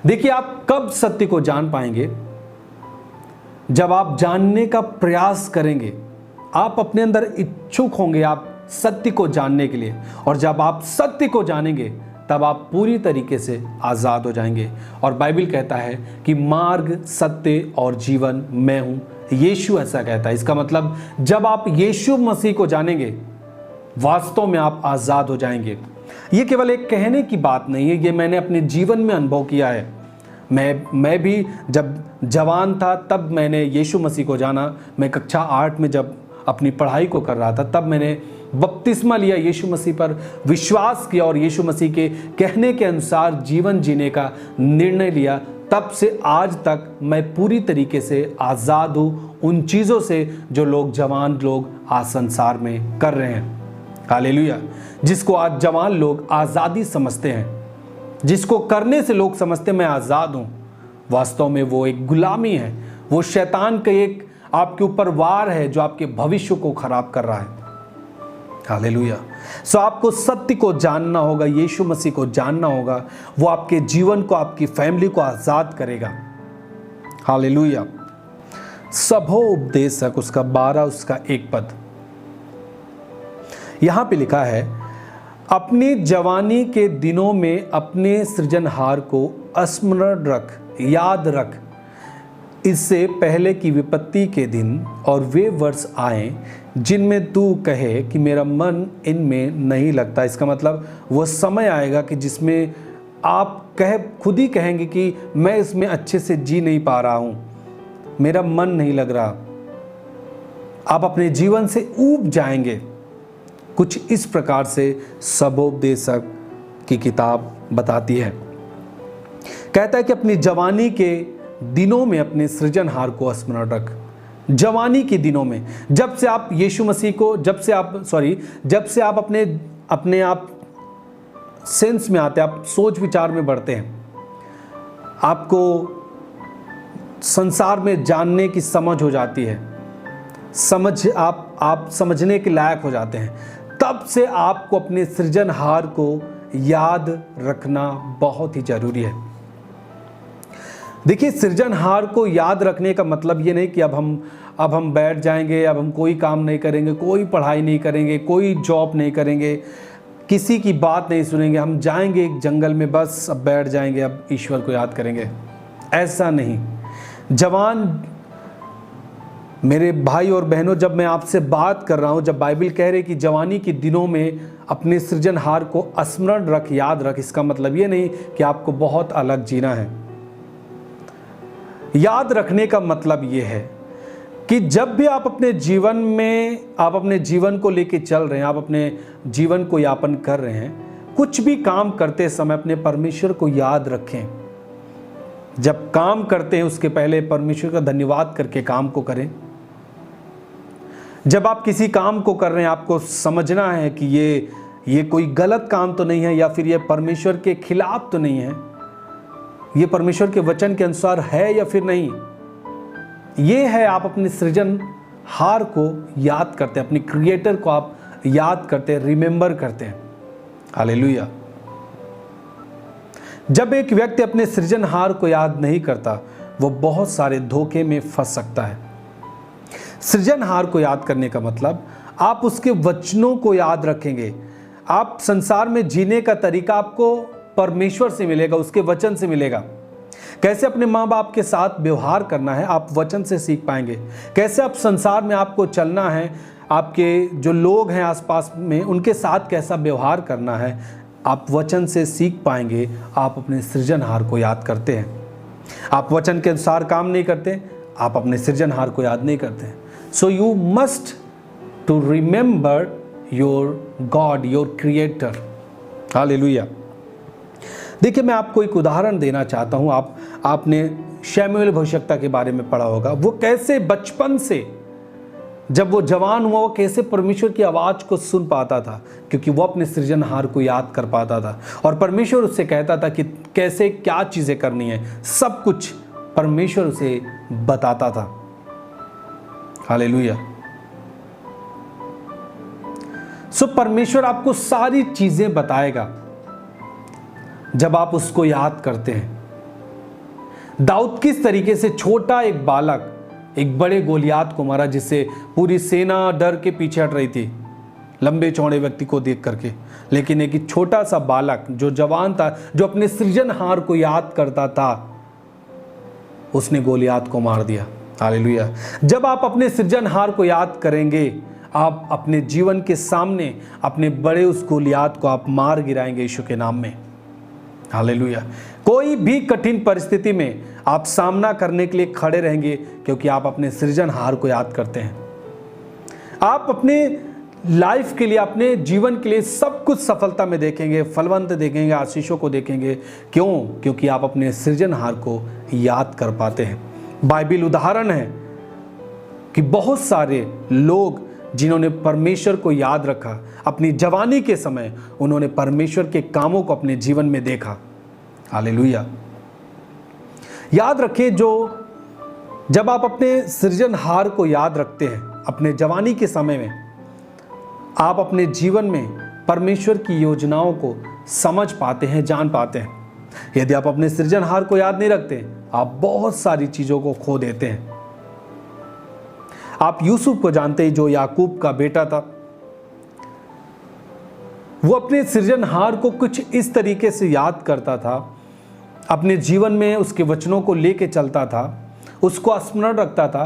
देखिए, आप कब सत्य को जान पाएंगे? जब आप जानने का प्रयास करेंगे, आप अपने अंदर इच्छुक होंगे आप सत्य को जानने के लिए, और जब आप सत्य को जानेंगे तब आप पूरी तरीके से आज़ाद हो जाएंगे। और बाइबल कहता है कि मार्ग, सत्य और जीवन मैं हूं। यीशु ऐसा कहता है। इसका मतलब जब आप यीशु मसीह को जानेंगे, वास्तव में आप आज़ाद हो जाएंगे। ये केवल एक कहने की बात नहीं है, ये मैंने अपने जीवन में अनुभव किया है। मैं भी जब जवान था तब मैंने यीशु मसीह को जाना। मैं कक्षा 8 में जब अपनी पढ़ाई को कर रहा था तब मैंने बपतिस्मा लिया, यीशु मसीह पर विश्वास किया और यीशु मसीह के कहने के अनुसार जीवन जीने का निर्णय लिया। तब से आज तक मैं पूरी तरीके से आज़ाद हूँ उन चीज़ों से जो लोग, जवान लोग आज संसार में कर रहे हैं। हालेलुया। जिसको आज जवान लोग आज़ादी समझते हैं, जिसको करने से लोग समझते मैं आज़ाद हूँ, वास्तव में वो एक गुलामी है। वो शैतान का एक आपके ऊपर वार है जो आपके भविष्य को खराब कर रहा है। हालेलुया। सो आपको सत्य को जानना होगा, यीशु मसीह को जानना होगा। वो आपके जीवन को, आपकी फैमिली को आज़ाद करेगा। हालेलुया। सभोपदेशक उसका 12 उसका 1 पद, यहां पे लिखा है, अपनी जवानी के दिनों में अपने सृजनहार को स्मरण रख, याद रख, इससे पहले कि विपत्ति के दिन और वे वर्ष आए जिनमें तू कहे कि मेरा मन इनमें नहीं लगता। इसका मतलब वो समय आएगा कि जिसमें आप खुद ही कहेंगे कि मैं इसमें अच्छे से जी नहीं पा रहा हूं, मेरा मन नहीं लग रहा। आप अपने जीवन से ऊब जाएंगे। कुछ इस प्रकार से सभोपदेशक की किताब बताती है। कहता है कि अपनी जवानी के दिनों में अपने सृजनहार को स्मरण रख। जवानी के दिनों में, जब से आप यीशु मसीह को, जब से आप अपने आप सेंस में आते हैं, आप सोच विचार में बढ़ते हैं, आपको संसार में जानने की समझ हो जाती है, आप समझने के लायक हो जाते हैं, तब से आपको अपने सृजनहार को याद रखना बहुत ही जरूरी है। देखिए, सृजनहार को याद रखने का मतलब ये नहीं कि अब हम बैठ जाएंगे, अब हम कोई काम नहीं करेंगे, कोई पढ़ाई नहीं करेंगे, कोई जॉब नहीं करेंगे, किसी की बात नहीं सुनेंगे, हम जाएंगे एक जंगल में, बस अब बैठ जाएंगे, अब ईश्वर को याद करेंगे। ऐसा नहीं। जवान मेरे भाई और बहनों, जब मैं आपसे बात कर रहा हूं, जब बाइबल कह रही कि जवानी के दिनों में अपने सृजनहार को स्मरण रख, याद रख, इसका मतलब ये नहीं कि आपको बहुत अलग जीना है। याद रखने का मतलब ये है कि जब भी आप अपने जीवन में, आप अपने जीवन को लेके चल रहे हैं, आप अपने जीवन को यापन कर रहे हैं, कुछ भी काम करते समय अपने परमेश्वर को याद रखें। जब काम करते हैं उसके पहले परमेश्वर का धन्यवाद करके काम को करें। जब आप किसी काम को कर रहे हैं, आपको समझना है कि ये कोई गलत काम तो नहीं है, या फिर ये परमेश्वर के खिलाफ तो नहीं है, ये परमेश्वर के वचन के अनुसार है या फिर नहीं। ये है, आप अपने सृजनहार को याद करते हैं, अपने क्रिएटर को आप याद करते हैं, रिमेंबर करते हैं। हालेलुया। जब एक व्यक्ति अपने सृजनहार को याद नहीं करता, वो बहुत सारे धोखे में फंस सकता है। सृजनहार को याद करने का मतलब आप उसके वचनों को याद रखेंगे। आप संसार में जीने का तरीका आपको परमेश्वर से मिलेगा, उसके वचन से मिलेगा। कैसे अपने माँ बाप के साथ व्यवहार करना है, आप वचन से सीख पाएंगे। कैसे आप संसार में आपको चलना है, आपके जो लोग हैं आसपास में, उनके साथ कैसा व्यवहार करना है, आप वचन से सीख पाएंगे। आप अपने सृजनहार को याद करते हैं। आप वचन के अनुसार काम नहीं करते, आप अपने सृजनहार को याद नहीं करते। So you must to remember your god, your creator. Hallelujah. देखिए, मैं आपको एक उदाहरण देना चाहता हूं। आपने शमूएल भविष्यवक्ता के बारे में पढ़ा होगा। वो कैसे बचपन से, जब वो जवान हुआ, वो कैसे परमेश्वर की आवाज को सुन पाता था, क्योंकि वो अपने सृजनहार को याद कर पाता था। और परमेश्वर उससे कहता था कि कैसे क्या चीजें करनी है, सब कुछ परमेश्वर उसे बताता था। हालेलुया। सो परमेश्वर आपको सारी चीजें बताएगा जब आप उसको याद करते हैं। दाऊद किस तरीके से छोटा एक बालक एक बड़े गोलियात को मारा, जिससे पूरी सेना डर के पीछे हट रही थी लंबे चौड़े व्यक्ति को देख करके। लेकिन एक छोटा सा बालक जो जवान था, जो अपने सृजनहार को याद करता था, उसने गोलियात को मार दिया। हालेलुया। जब आप अपने सृजनहार को याद करेंगे, आप अपने जीवन के सामने अपने बड़े उस गोलियात को आप मार गिराएंगे यीशु के नाम में। हालेलुया। कोई भी कठिन परिस्थिति में आप सामना करने के लिए खड़े रहेंगे, क्योंकि आप अपने सृजनहार को याद करते हैं। आप अपने लाइफ के लिए, अपने जीवन के लिए सब कुछ सफलता में देखेंगे, फलवंत देखेंगे, आशीषों को देखेंगे। क्यों? क्योंकि आप अपने सृजनहार को याद कर पाते हैं। बाइबल उदाहरण है कि बहुत सारे लोग जिन्होंने परमेश्वर को याद रखा, अपनी जवानी के समय उन्होंने परमेश्वर के कामों को अपने जीवन में देखा। हालेलुया। याद रखें, जब आप अपने सृजनहार को याद रखते हैं अपने जवानी के समय में, आप अपने जीवन में परमेश्वर की योजनाओं को समझ पाते हैं, जान पाते हैं। यदि आप अपने सृजनहार को याद नहीं रखते, आप बहुत सारी चीजों को खो देते हैं। आप यूसुफ को जानते हैं, जो याकूब का बेटा था। वो अपने सृजनहार को कुछ इस तरीके से याद करता था, अपने जीवन में उसके वचनों को लेके चलता था, उसको स्मरण रखता था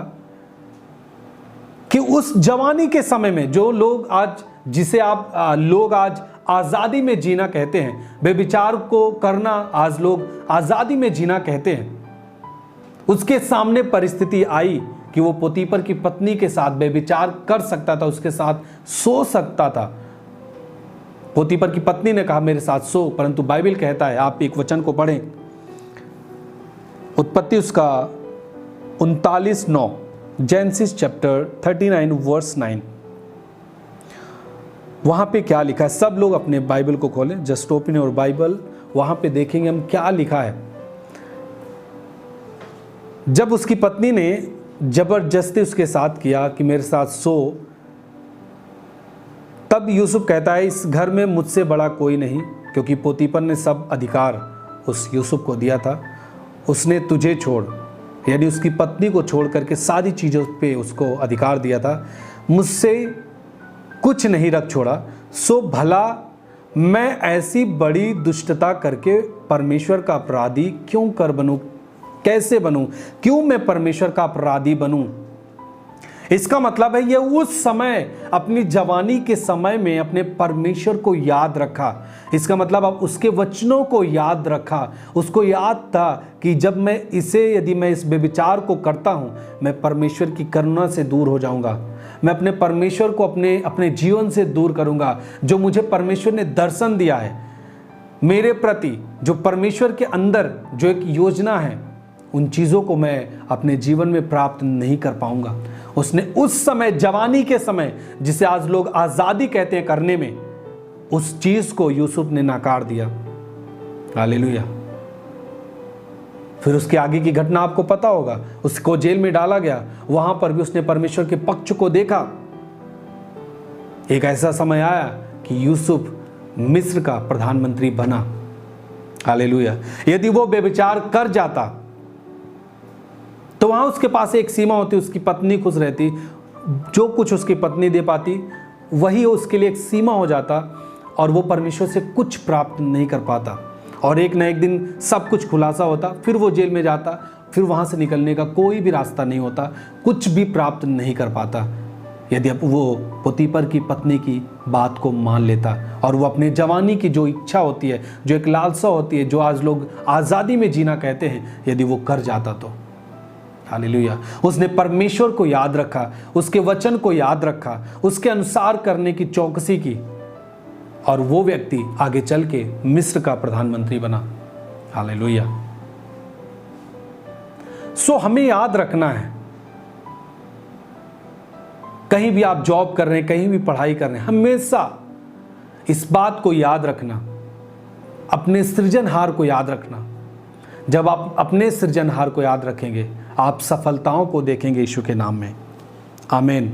कि उस जवानी के समय में जो लोग आज, जिसे आप लोग आज आज़ादी में जीना कहते हैं, बेविचार को करना आज लोग आज़ादी में जीना कहते हैं, उसके सामने परिस्थिति आई कि वो पोतीपर की पत्नी के साथ बेविचार कर सकता था, उसके साथ सो सकता था। पोतीपर की पत्नी ने कहा मेरे साथ सो, परंतु बाइबल कहता है, आप एक वचन को पढ़ें, उत्पत्ति उसका 39:9, जेनेसिस चैप्टर 39 वर्स 9। वहां पे क्या लिखा है? सब लोग अपने बाइबल को खोलें, जस्ट ओपन योर बाइबल। वहां पे देखेंगे हम क्या लिखा है। जब उसकी पत्नी ने जबरदस्ती उसके साथ किया कि मेरे साथ सो, तब यूसुफ कहता है इस घर में मुझसे बड़ा कोई नहीं, क्योंकि पोतीपर ने सब अधिकार उस यूसुफ को दिया था। उसने तुझे छोड़, यानी उसकी पत्नी को छोड़ करके सारी चीज़ों पे उसको अधिकार दिया था, मुझसे कुछ नहीं रख छोड़ा। सो भला मैं ऐसी बड़ी दुष्टता करके परमेश्वर का अपराधी क्यों कर बनूं? कैसे बनूं? क्यों मैं परमेश्वर का अपराधी बनूं? इसका मतलब है ये उस समय, अपनी जवानी के समय में अपने परमेश्वर को याद रखा। इसका मतलब अब उसके वचनों को याद रखा। उसको याद था कि जब मैं यदि मैं इस बेविचार को करता हूं, मैं परमेश्वर की करुणा से दूर हो जाऊंगा। मैं अपने परमेश्वर को अपने जीवन से दूर करूंगा। जो मुझे परमेश्वर ने दर्शन दिया है मेरे प्रति, जो परमेश्वर के अंदर जो एक योजना है, उन चीज़ों को मैं अपने जीवन में प्राप्त नहीं कर पाऊंगा। उसने उस समय, जवानी के समय, जिसे आज लोग आज़ादी कहते हैं करने में, उस चीज़ को यूसुफ ने नकार दिया। हालेलुया। फिर उसके आगे की घटना आपको पता होगा। उसको जेल में डाला गया, वहां पर भी उसने परमेश्वर के पक्ष को देखा। एक ऐसा समय आया कि यूसुफ मिस्र का प्रधानमंत्री बना। हालेलुया। यदि वो बेविचार कर जाता तो वहां उसके पास एक सीमा होती, उसकी पत्नी खुश रहती, जो कुछ उसकी पत्नी दे पाती वही उसके लिए एक सीमा हो जाता, और वो परमेश्वर से कुछ प्राप्त नहीं कर पाता। और एक न एक दिन सब कुछ खुलासा होता, फिर वो जेल में जाता, फिर वहां से निकलने का कोई भी रास्ता नहीं होता, कुछ भी प्राप्त नहीं कर पाता। यदि अब वो पोतीपर की पत्नी की बात को मान लेता, और वो अपने जवानी की जो इच्छा होती है, जो एक लालसा होती है, जो आज लोग आज़ादी में जीना कहते हैं, यदि वो कर जाता तो। हालेलुया। उसने परमेश्वर को याद रखा, उसके वचन को याद रखा, उसके अनुसार करने की चौकसी की, और वो व्यक्ति आगे चल के मिस्र का प्रधानमंत्री बना। हालेलुया। सो हमें याद रखना है, कहीं भी आप जॉब कर रहे हैं, कहीं भी पढ़ाई कर रहे हैं, हमेशा इस बात को याद रखना, अपने सृजनहार को याद रखना। जब आप अपने सृजनहार को याद रखेंगे, आप सफलताओं को देखेंगे यीशु के नाम में। आमीन।